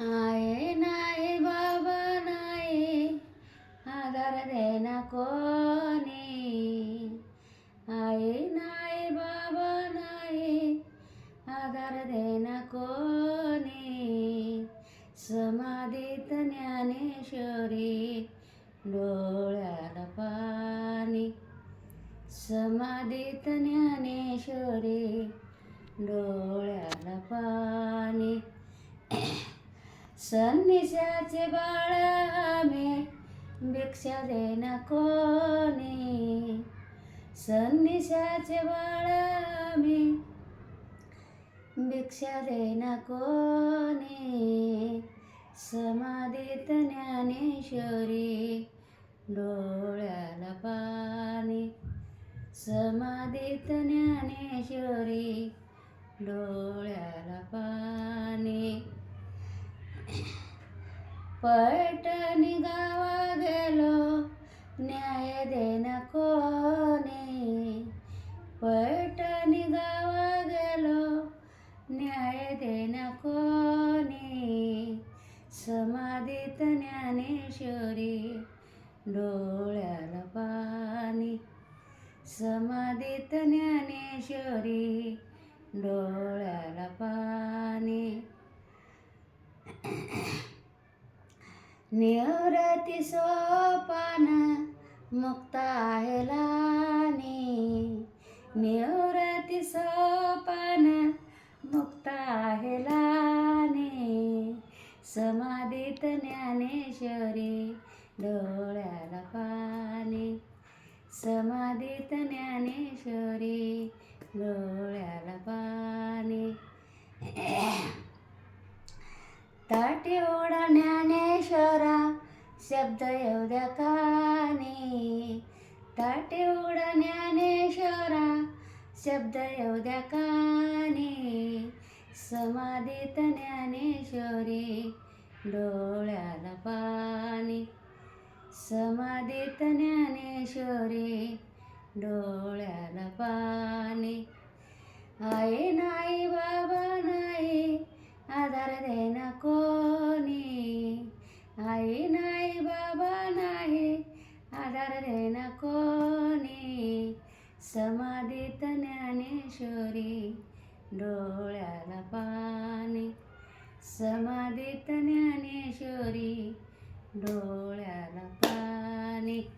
आहे नाही बाबा नाही, आधार देना कोणी. आहे नाही बाबा नाही, आधार देना कोणी. समाधीत ज्ञानेश्वरी, डोळ्याला पाणी. समाधीत ज्ञानेश्वरी, डोळ्याला पाणी. सन्निशाचे बाळ आम्ही, भिक्षा देना कोणी. सन्निशाचे बाळ आम्ही, भिक्षा देना कोणी. समाधीत ज्ञानेश्वरी, डोळ्याला पाणी. समाधीत ज्ञानेश्वरी, डोळ्याला पाणी. पैठणी गावा गेलो, न्याय देना कोणी. पैठणी गावा गेलो, न्याय देना कोणी. समाधीत ज्ञानेश्वरी, डोळ्याला पाणी. समाधीत ज्ञानेश्वरी, डोळ्याला पाणी. निवृत्ती सोपान, मुक्त आहे लानी. निवृत्ती सोपान, मुक्त आहे लानी. समाधीत ज्ञानेश्वरी, डोळ्याला पाणी. समाधीत ज्ञानेश्वरी, डोळ्याला पाणी. ताटी ओढा ज्ञानेश्वरा, शब्द येऊ द्या कानी. ताटी ओढा ज्ञानेश्वरा, शब्द येऊ द्या कानी. समाधीत ज्ञानेश्वरी, डोळ्याला पाणी. समाधीत ज्ञानेश्वरी, डोळ्याला पाणी. आहे नाही बाबा नाही, आधार देना कोणी. आहे नाही बाबा नाही, आधार देना कोणी. समाधीत ज्ञानेश्वरी, डोळ्याला पाणी. समाधीत ज्ञानेश्वरी, डोळ्याला पाणी.